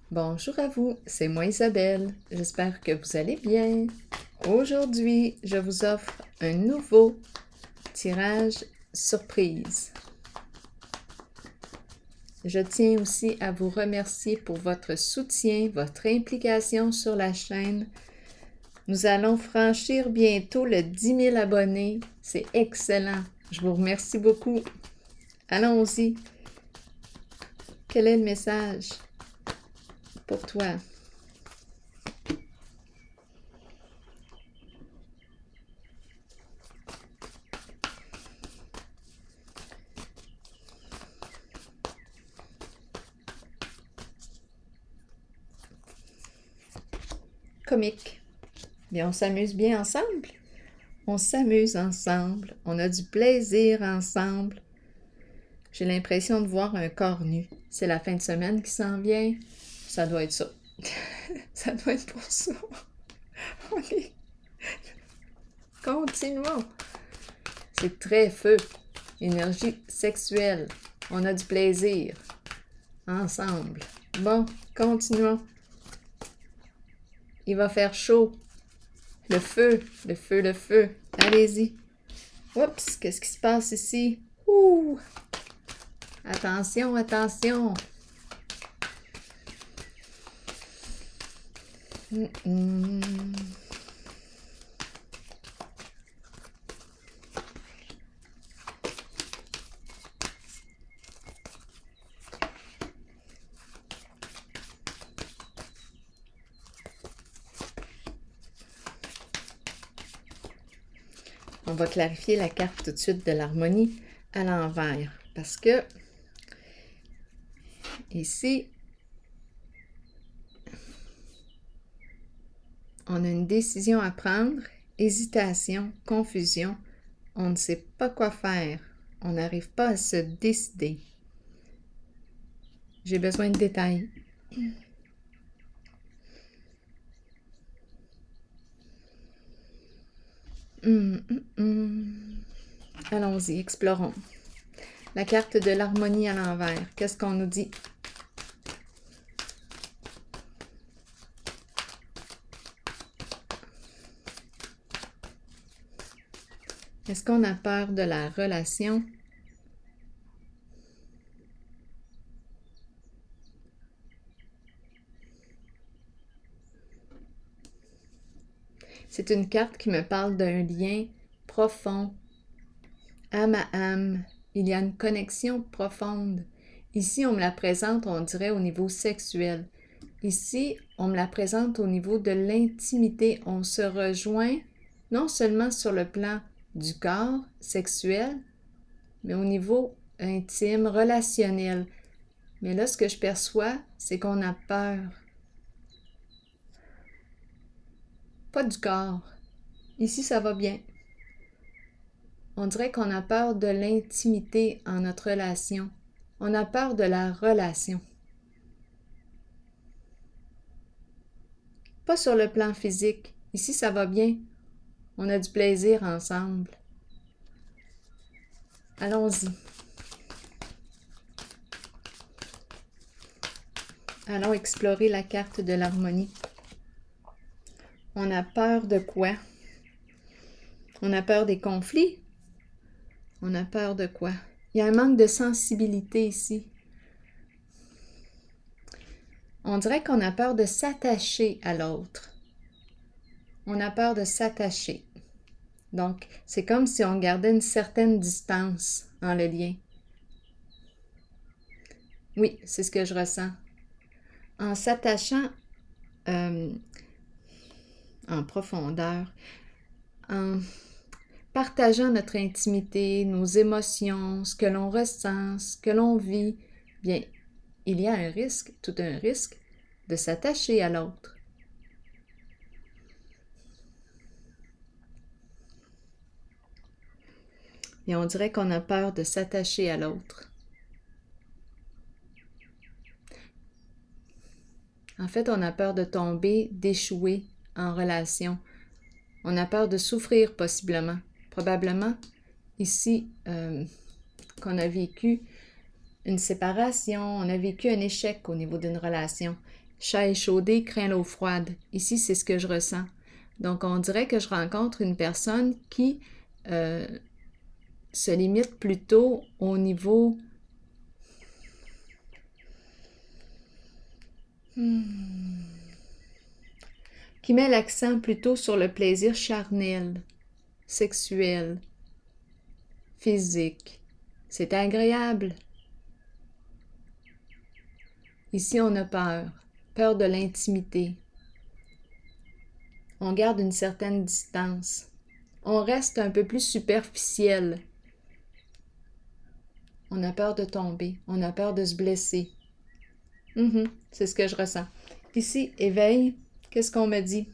Bonjour à vous, c'est moi Isabelle. J'espère que vous allez bien. Aujourd'hui, je vous offre un nouveau tirage surprise. Je tiens aussi à vous remercier pour votre soutien, votre implication sur la chaîne. Nous allons franchir bientôt le 10 000 abonnés. C'est excellent. Je vous remercie beaucoup. Allons-y. Quel est le message pour toi? Comique. Bien, on s'amuse bien ensemble. On s'amuse ensemble. On a du plaisir ensemble. J'ai l'impression de voir un corps nu. C'est la fin de semaine qui s'en vient. Ça doit être ça. Ça doit être pour ça. OK. Continuons. C'est très feu. Énergie sexuelle. On a du plaisir. Ensemble. Bon, continuons. Il va faire chaud. Le feu, le feu, le feu. Allez-y. Oups, qu'est-ce qui se passe ici? Ouh! Attention, attention. On va clarifier la carte tout de suite de l'harmonie à l'envers parce que ici, on a une décision à prendre, hésitation, confusion, on ne sait pas quoi faire, on n'arrive pas à se décider. J'ai besoin de détails. Allons-y, explorons. La carte de l'harmonie à l'envers, qu'est-ce qu'on nous dit? Est-ce qu'on a peur de la relation? C'est une carte qui me parle d'un lien profond, âme à âme. Il y a une connexion profonde. Ici, on me la présente, on dirait, au niveau sexuel. Ici, on me la présente au niveau de l'intimité. On se rejoint non seulement sur le plan du corps sexuel, mais au niveau intime, relationnel. Mais là, ce que je perçois, c'est qu'on a peur. Pas du corps. Ici, ça va bien. On dirait qu'on a peur de l'intimité en notre relation. On a peur de la relation. Pas sur le plan physique. Ici, ça va bien. On a du plaisir ensemble. Allons-y. Allons explorer la carte de l'harmonie. On a peur de quoi? On a peur des conflits? On a peur de quoi? Il y a un manque de sensibilité ici. On dirait qu'on a peur de s'attacher à l'autre. On a peur de s'attacher. Donc, c'est comme si on gardait une certaine distance en le lien. Oui, c'est ce que je ressens. En s'attachant en profondeur, en partageant notre intimité, nos émotions, ce que l'on ressent, ce que l'on vit, bien, il y a un risque, tout un risque, de s'attacher à l'autre. Et on dirait qu'on a peur de s'attacher à l'autre. En fait, on a peur de tomber, d'échouer en relation. On a peur de souffrir possiblement. Probablement, ici, qu'on a vécu une séparation, on a vécu un échec au niveau d'une relation. Chat échaudé craint l'eau froide. Ici, c'est ce que je ressens. Donc, on dirait que je rencontre une personne qui se limite plutôt au niveau qui met l'accent plutôt sur le plaisir charnel, sexuel, physique. C'est agréable. Ici, on a peur. Peur de l'intimité. On garde une certaine distance. On reste un peu plus superficiel. On a peur de tomber. On a peur de se blesser. C'est ce que je ressens. Ici, éveil, qu'est-ce qu'on me dit?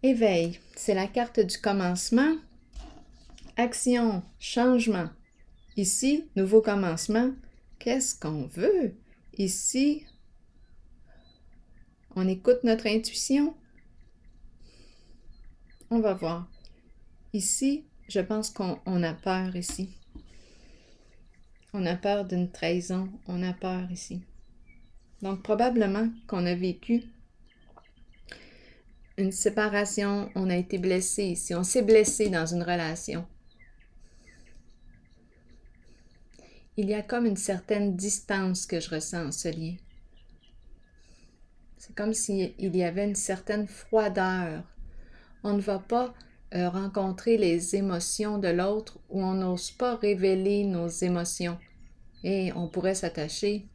Éveil, c'est la carte du commencement. Action, changement. Ici, nouveau commencement. Qu'est-ce qu'on veut? Ici, on écoute notre intuition. On va voir. Ici, je pense qu'on a peur ici. On a peur d'une trahison. On a peur ici. Donc, probablement qu'on a vécu une séparation. On a été blessé ici. On s'est blessé dans une relation. Il y a comme une certaine distance que je ressens en ce lien. C'est comme s'il y avait une certaine froideur. On ne va pas rencontrer les émotions de l'autre ou on n'ose pas révéler nos émotions. Et on pourrait s'attacher.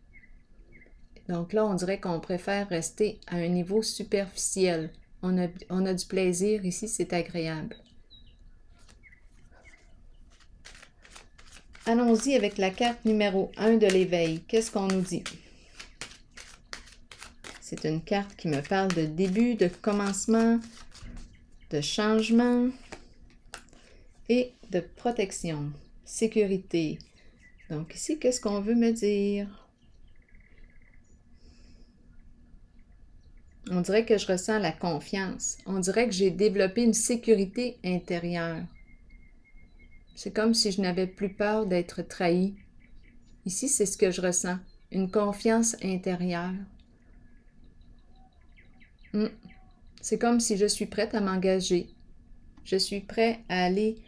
Donc là, on dirait qu'on préfère rester à un niveau superficiel. On a du plaisir ici, c'est agréable. Allons-y avec la carte numéro 1 de l'éveil. Qu'est-ce qu'on nous dit? C'est une carte qui me parle de début, de commencement, de changement et de protection, sécurité. Donc ici, qu'est-ce qu'on veut me dire? On dirait que je ressens la confiance. On dirait que j'ai développé une sécurité intérieure. C'est comme si je n'avais plus peur d'être trahie. Ici, c'est ce que je ressens, une confiance intérieure. C'est comme si je suis prête à m'engager. Je suis prête à aller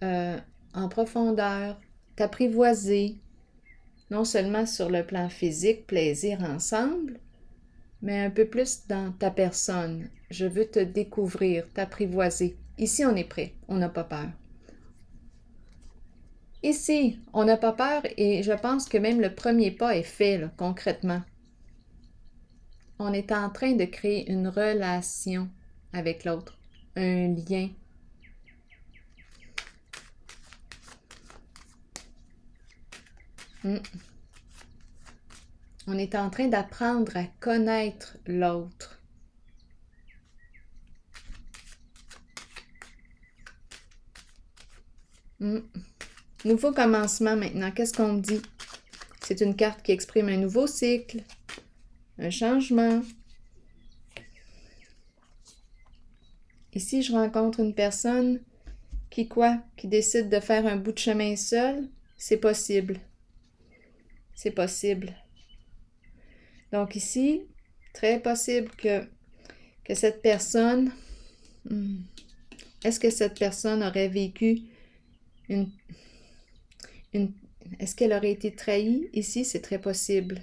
en profondeur, t'apprivoiser, non seulement sur le plan physique, plaisir ensemble, mais un peu plus dans ta personne. Je veux te découvrir, t'apprivoiser. Ici, on est prêt, on n'a pas peur. Ici, on n'a pas peur et je pense que même le premier pas est fait, là, concrètement. On est en train de créer une relation avec l'autre, un lien. On est en train d'apprendre à connaître l'autre. Nouveau commencement maintenant. Qu'est-ce qu'on me dit? C'est une carte qui exprime un nouveau cycle, un changement. Ici, je rencontre une personne qui décide de faire un bout de chemin seul. C'est possible. C'est possible. Donc ici, très possible que cette personne... Est-ce que cette personne aurait vécu est-ce qu'elle aurait été trahie? Ici, c'est très possible.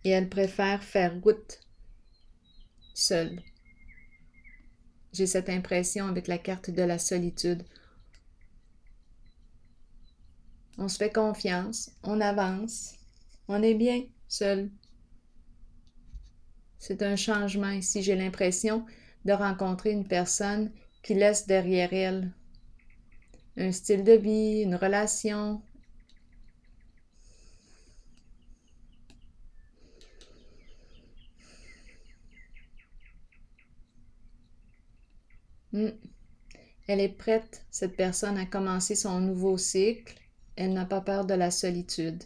Et elle préfère faire route seule. J'ai cette impression avec la carte de la solitude. On se fait confiance, on avance, on est bien seul. C'est un changement ici. J'ai l'impression de rencontrer une personne qui laisse derrière elle un style de vie, une relation. Elle est prête, cette personne, à commencer son nouveau cycle. Elle n'a pas peur de la solitude.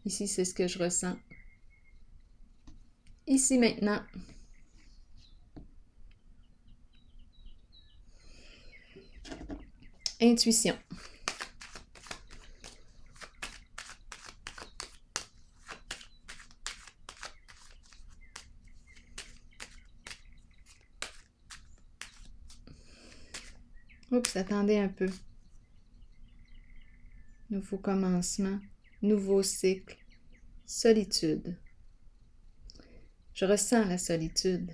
Ici, c'est ce que je ressens. Ici, maintenant. Intuition. Oups, attendez un peu. Nouveau commencement, nouveau cycle, solitude. Je ressens la solitude.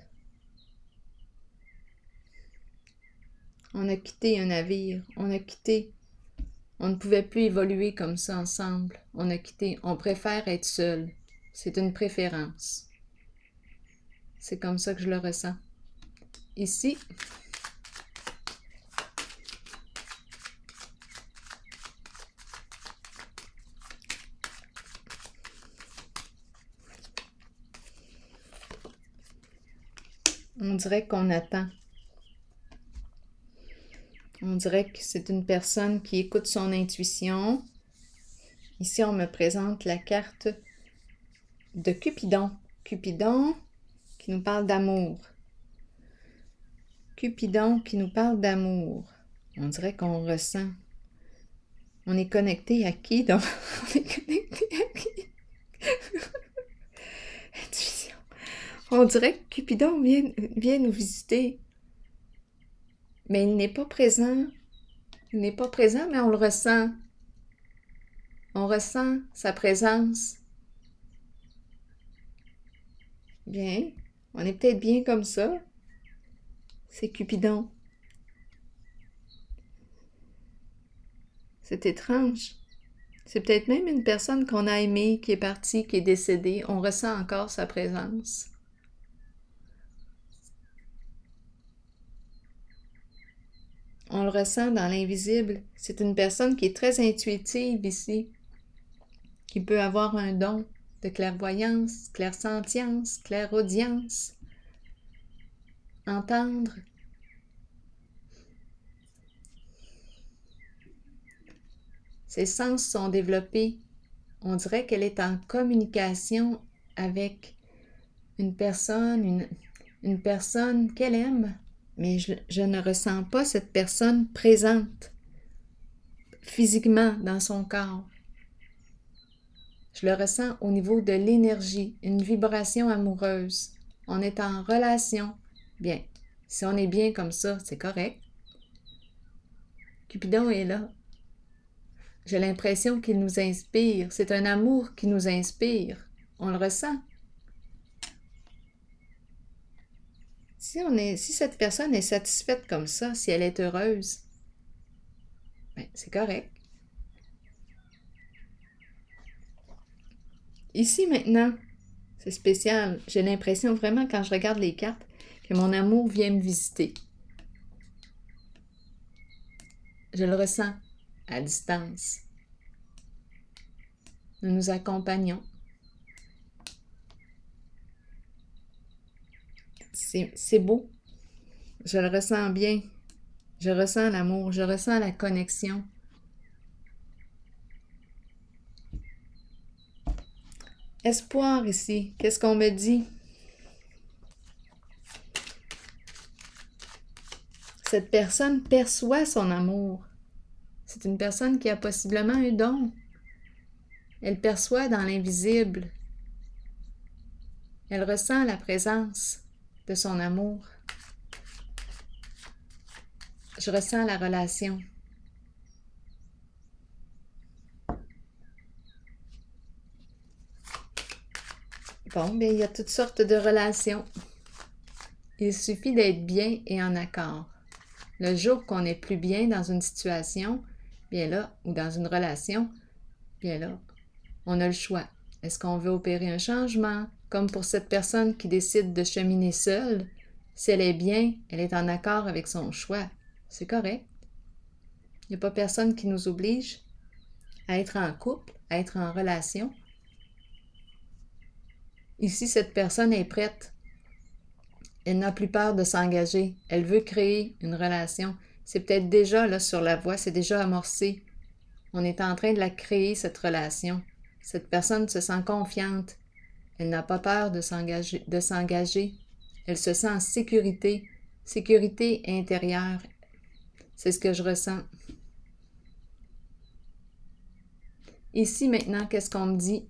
On a quitté un navire, on ne pouvait plus évoluer comme ça ensemble. On a quitté, on préfère être seul. C'est une préférence. C'est comme ça que je le ressens. Ici, on dirait qu'on attend. On dirait que c'est une personne qui écoute son intuition. Ici, on me présente la carte de Cupidon. Cupidon qui nous parle d'amour. Cupidon qui nous parle d'amour. On dirait qu'on ressent. On est connecté à qui donc? On est connecté à qui? Intuition. On dirait que Cupidon vient nous visiter. Mais il n'est pas présent. Il n'est pas présent, mais on le ressent. On ressent sa présence. Bien. On est peut-être bien comme ça. C'est Cupidon. C'est étrange. C'est peut-être même une personne qu'on a aimée, qui est partie, qui est décédée. On ressent encore sa présence. On le ressent dans l'invisible. C'est une personne qui est très intuitive ici, qui peut avoir un don de clairvoyance, clairsentience, clairaudience, entendre. Ses sens sont développés. On dirait qu'elle est en communication avec une personne qu'elle aime, mais je ne ressens pas cette personne présente physiquement dans son corps. Je le ressens au niveau de l'énergie, une vibration amoureuse. On est en relation. Bien, si on est bien comme ça, c'est correct. Cupidon est là. J'ai l'impression qu'il nous inspire. C'est un amour qui nous inspire. On le ressent. Si cette personne est satisfaite comme ça, si elle est heureuse, ben, c'est correct. Ici maintenant, c'est spécial. J'ai l'impression vraiment quand je regarde les cartes que mon amour vient me visiter. Je le ressens à distance. Nous nous accompagnons. C'est beau. Je le ressens bien. Je ressens l'amour. Je ressens la connexion. Espoir ici. Qu'est-ce qu'on me dit? Cette personne perçoit son amour. C'est une personne qui a possiblement un don. Elle perçoit dans l'invisible. Elle ressent la présence de son amour. Je ressens la relation. Bon, bien, il y a toutes sortes de relations. Il suffit d'être bien et en accord. Le jour qu'on n'est plus bien dans une situation, bien là, ou dans une relation, bien là, on a le choix. Est-ce qu'on veut opérer un changement? Comme pour cette personne qui décide de cheminer seule, si elle est bien, elle est en accord avec son choix. C'est correct. Il n'y a pas personne qui nous oblige à être en couple, à être en relation. Ici, cette personne est prête. Elle n'a plus peur de s'engager. Elle veut créer une relation. C'est peut-être déjà là sur la voie, c'est déjà amorcé. On est en train de la créer, cette relation. Cette personne se sent confiante. Elle n'a pas peur de s'engager. Elle se sent en sécurité intérieure. C'est ce que je ressens. Ici, maintenant, qu'est-ce qu'on me dit?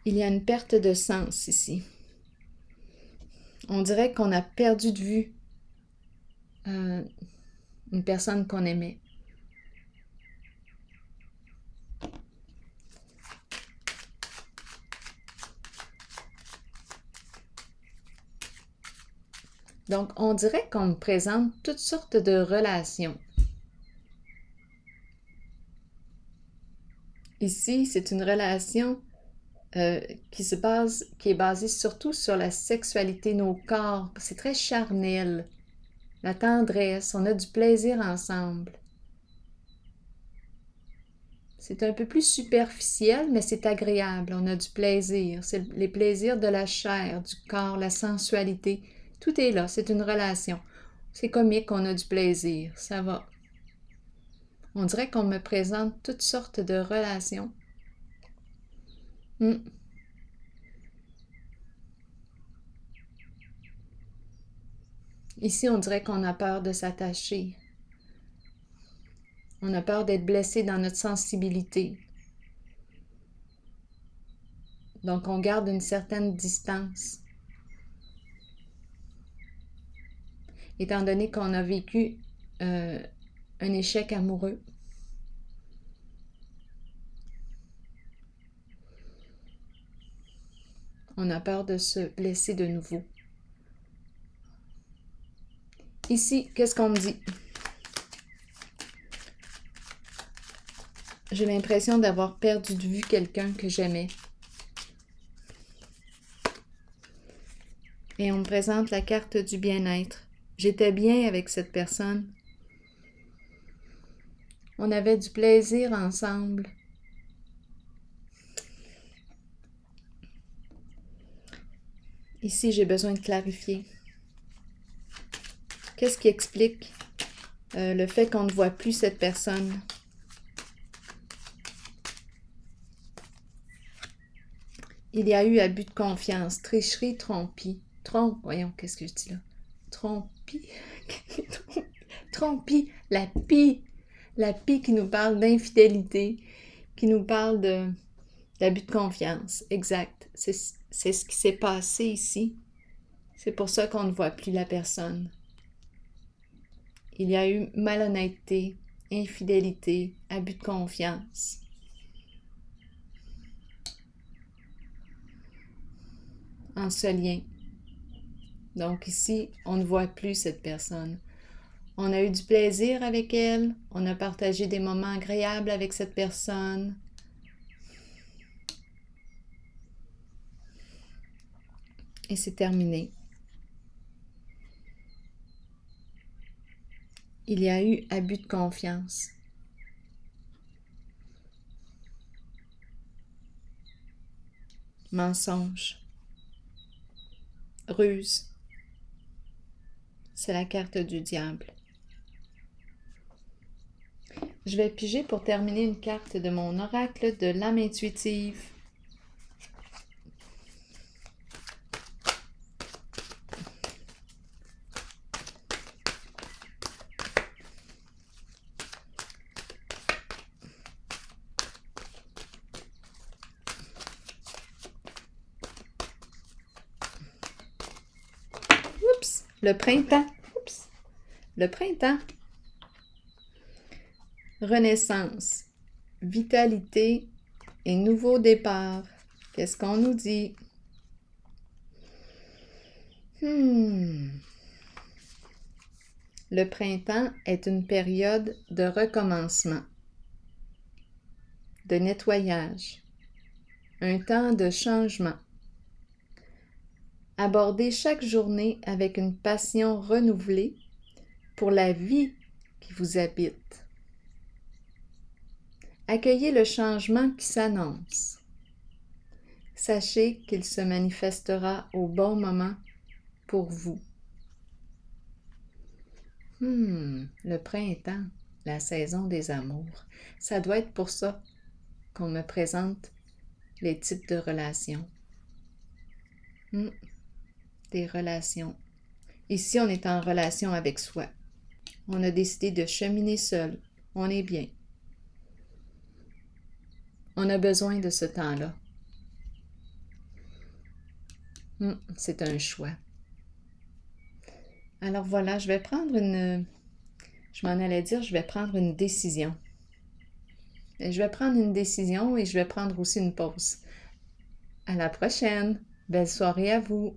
Il y a une perte de sens ici. On dirait qu'on a perdu de vue une personne qu'on aimait. Donc, on dirait qu'on me présente toutes sortes de relations. Ici, c'est une relation qui est basée surtout sur la sexualité, nos corps. C'est très charnel. La tendresse, on a du plaisir ensemble. C'est un peu plus superficiel, mais c'est agréable. On a du plaisir. C'est les plaisirs de la chair, du corps, la sensualité. Tout est là. C'est une relation. C'est comique, on a du plaisir. Ça va. On dirait qu'on me présente toutes sortes de relations. Ici, on dirait qu'on a peur de s'attacher. On a peur d'être blessé dans notre sensibilité. Donc, on garde une certaine distance. Étant donné qu'on a vécu un échec amoureux. On a peur de se blesser de nouveau. Ici, qu'est-ce qu'on me dit? J'ai l'impression d'avoir perdu de vue quelqu'un que j'aimais. Et on me présente la carte du bien-être. J'étais bien avec cette personne. On avait du plaisir ensemble. Ici, j'ai besoin de clarifier. Qu'est-ce qui explique le fait qu'on ne voit plus cette personne? Il y a eu abus de confiance, tricherie, tromperie. Voyons, qu'est-ce que je dis là? Tromperie. Tromperie. La pie qui nous parle d'infidélité, qui nous parle d'abus de confiance. Exact. C'est ce qui s'est passé ici. C'est pour ça qu'on ne voit plus la personne. Il y a eu malhonnêteté, infidélité, abus de confiance. En ce lien. Donc ici, on ne voit plus cette personne. On a eu du plaisir avec elle, on a partagé des moments agréables avec cette personne. Et c'est terminé. Il y a eu abus de confiance. Mensonge. Ruse. C'est la carte du diable. Je vais piger pour terminer une carte de mon oracle de l'âme intuitive. Oups! Le printemps. Oups! Le printemps. Renaissance, vitalité et nouveau départ. Qu'est-ce qu'on nous dit? Le printemps est une période de recommencement, de nettoyage, un temps de changement. Abordez chaque journée avec une passion renouvelée pour la vie qui vous habite. Accueillez le changement qui s'annonce. Sachez qu'il se manifestera au bon moment pour vous. Le printemps, la saison des amours. Ça doit être pour ça qu'on me présente les types de relations. Des relations. Ici, on est en relation avec soi. On a décidé de cheminer seul. On est bien. On a besoin de ce temps-là. C'est un choix. Alors voilà, je vais prendre une... Je m'en allais dire, je vais prendre une décision. Je vais prendre une décision et je vais prendre aussi une pause. À la prochaine. Belle soirée à vous.